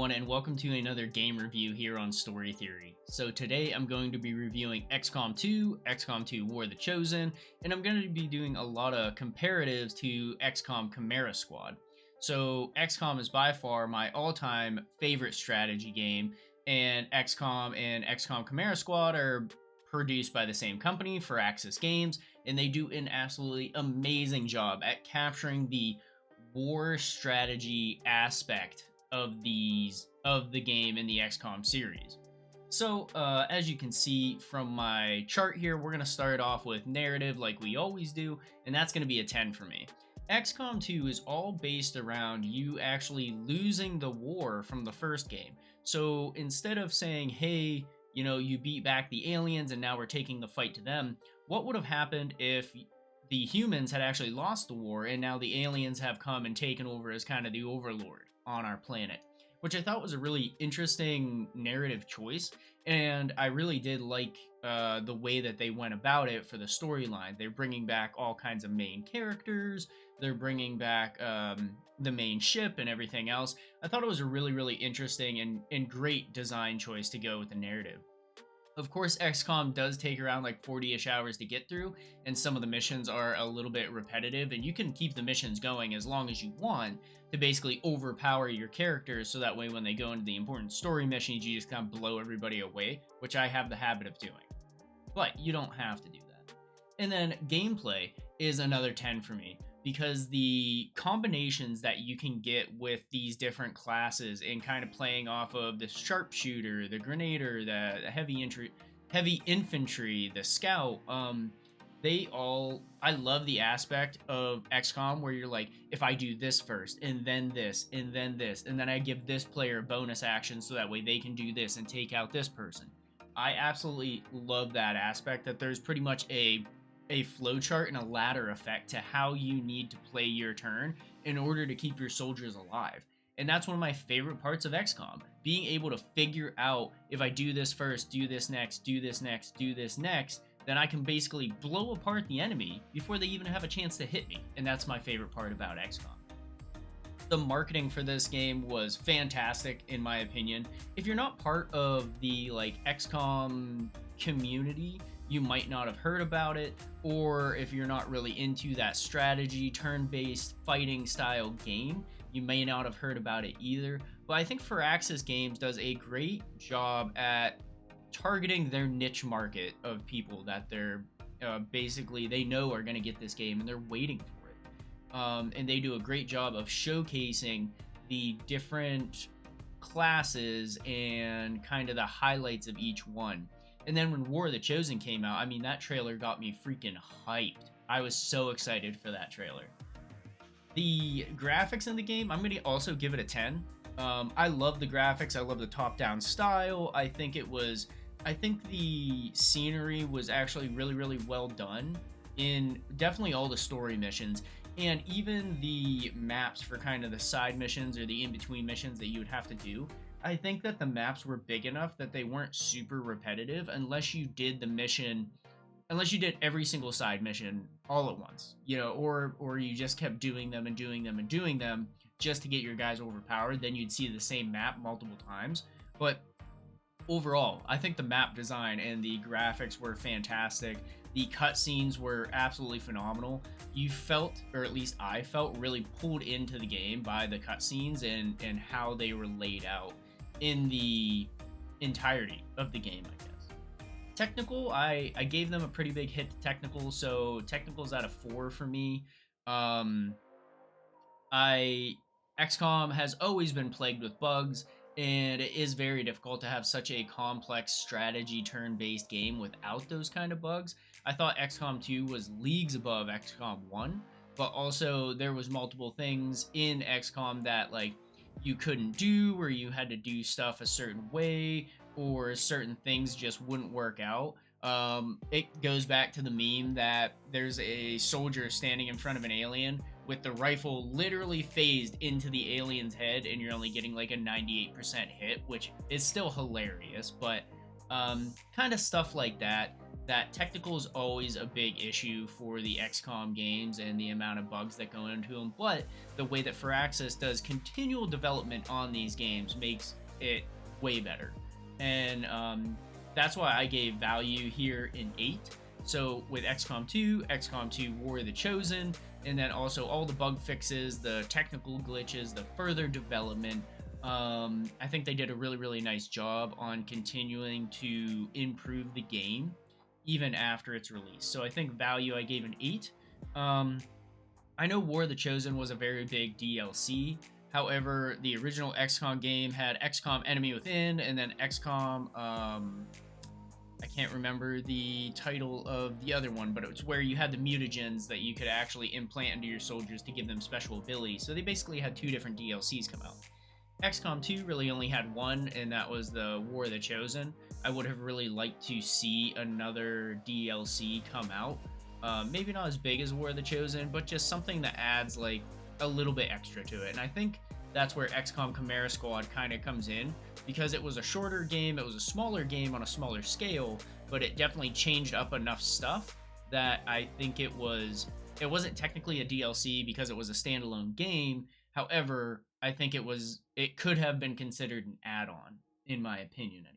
everyone, and welcome to another game review here on Story Theory. So today I'm going to be reviewing XCOM 2, XCOM 2 War of the Chosen, and I'm going to be doing a lot of comparatives to XCOM Chimera Squad. So XCOM is by far my all-time favorite strategy game, and XCOM Chimera Squad are produced by the same company, Firaxis Games, and they do an absolutely amazing job at capturing the war strategy aspect of the game in the XCOM series. So as you can see from my chart here, we're going to start off with narrative like we always do, and that's going to be a 10 for me. XCOM 2 is all based around you actually losing the war from the first game. So instead of saying, hey, you know, you beat back the aliens and now we're taking the fight to them, what would have happened if the humans had actually lost the war and now the aliens have come and taken over as kind of the overlord on our planet, which I thought was a really interesting narrative choice. And I really did like the way that they went about it for the storyline. They're bringing back all kinds of main characters. They're bringing back the main ship and everything else. I thought it was a really, really interesting and great design choice to go with the narrative. Of course, XCOM does take around like 40-ish hours to get through, and some of the missions are a little bit repetitive, and you can keep the missions going as long as you want to basically overpower your characters, so that way when they go into the important story missions, you just kind of blow everybody away, which I have the habit of doing. But you don't have to do that. And then gameplay is another 10 for me, because the combinations that you can get with these different classes and kind of playing off of the sharpshooter, the grenader, the heavy infantry, the scout, I love the aspect of XCOM where you're like, if I do this first and then this and then this, and then I give this player a bonus action so that way they can do this and take out this person. I absolutely love that aspect, that there's pretty much a flowchart and a ladder effect to how you need to play your turn in order to keep your soldiers alive. And that's one of my favorite parts of XCOM, being able to figure out, if I do this first, do this next, do this next, do this next, then I can basically blow apart the enemy before they even have a chance to hit me. And that's my favorite part about XCOM. The marketing for this game was fantastic, in my opinion. If you're not part of the XCOM community, you might not have heard about it, or if you're not really into that strategy, turn-based fighting style game, you may not have heard about it either. But I think Firaxis Games does a great job at targeting their niche market of people that they're basically, they know are going to get this game and they're waiting for it. And they do a great job of showcasing the different classes and kind of the highlights of each one. And then when War of the Chosen came out, I mean, that trailer got me freaking hyped. I was so excited for that trailer. The graphics in the game, I'm going to also give it a 10. I love the graphics. I love the top-down style. I think the scenery was actually really, really well done in definitely all the story missions. And even the maps for kind of the side missions or the in-between missions that you would have to do, I think that the maps were big enough that they weren't super repetitive unless you did every single side mission all at once, you know, or you just kept doing them and doing them and doing them just to get your guys overpowered. Then you'd see the same map multiple times. But overall, I think the map design and the graphics were fantastic. The cutscenes were absolutely phenomenal. You felt, or at least I felt, really pulled into the game by the cutscenes and how they were laid out in the entirety of the game, I guess. Technical, I gave them a pretty big hit to technical, so technical's at a 4 for me. XCOM has always been plagued with bugs, and it is very difficult to have such a complex strategy turn-based game without those kind of bugs. I thought XCOM 2 was leagues above XCOM 1, but also there was multiple things in XCOM that you couldn't do, or you had to do stuff a certain way, or certain things just wouldn't work out. It goes back to the meme that there's a soldier standing in front of an alien with the rifle literally phased into the alien's head, and you're only getting like a 98% hit, which is still hilarious, but kind of stuff like that. that technical is always a big issue for the XCOM games and the amount of bugs that go into them, but the way that Firaxis does continual development on these games makes it way better. And that's why I gave value here in 8. So with XCOM 2 War of the Chosen, and then also all the bug fixes, the technical glitches, the further development, I think they did a really nice job on continuing to improve the game even after its release. So I think value I gave an 8. I know War of the Chosen was a very big DLC. However, the original XCOM game had XCOM Enemy Within, and then XCOM, I can't remember the title of the other one, but it was where you had the mutagens that you could actually implant into your soldiers to give them special abilities. So they basically had 2 different DLCs come out. XCOM 2 really only had one, and that was the War of the Chosen. I would have really liked to see another DLC come out. Maybe not as big as War of the Chosen, but just something that adds like a little bit extra to it. And I think that's where XCOM Chimera Squad kind of comes in, because it was a shorter game, it was a smaller game on a smaller scale, but it definitely changed up enough stuff that I think it wasn't technically a DLC because it was a standalone game. However, I think it could have been considered an add-on, in my opinion anyways.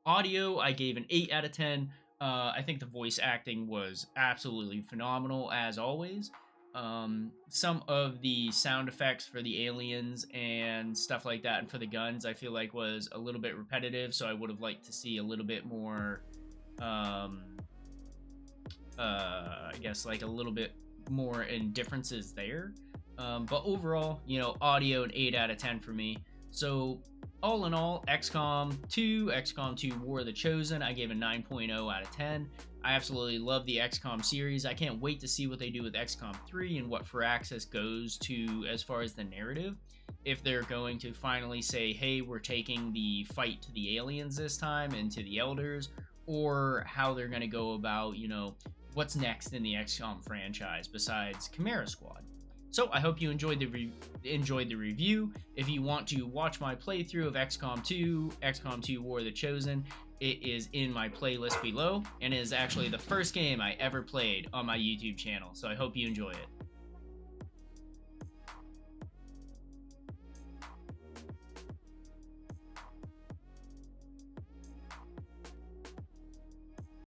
Audio, I gave an 8 out of 10. I think the voice acting was absolutely phenomenal, as always. Some of the sound effects for the aliens and stuff like that, and for the guns, I feel like was a little bit repetitive, so I would have liked to see a little bit more, I guess like a little bit more in differences there. But overall, you know, audio an 8 out of 10 for me. So all in all, XCOM 2 War of the Chosen, I gave a 9.0 out of 10. I absolutely love the XCOM series. I can't wait to see what they do with XCOM 3 and what Firaxis goes to as far as the narrative. If they're going to finally say, hey, we're taking the fight to the aliens this time and to the elders, or how they're going to go about, you know, what's next in the XCOM franchise besides Chimera Squad. So I hope you enjoyed the review. If you want to watch my playthrough of XCOM 2 War of the Chosen, it is in my playlist below, and it is actually the first game I ever played on my YouTube channel, so I hope you enjoy it.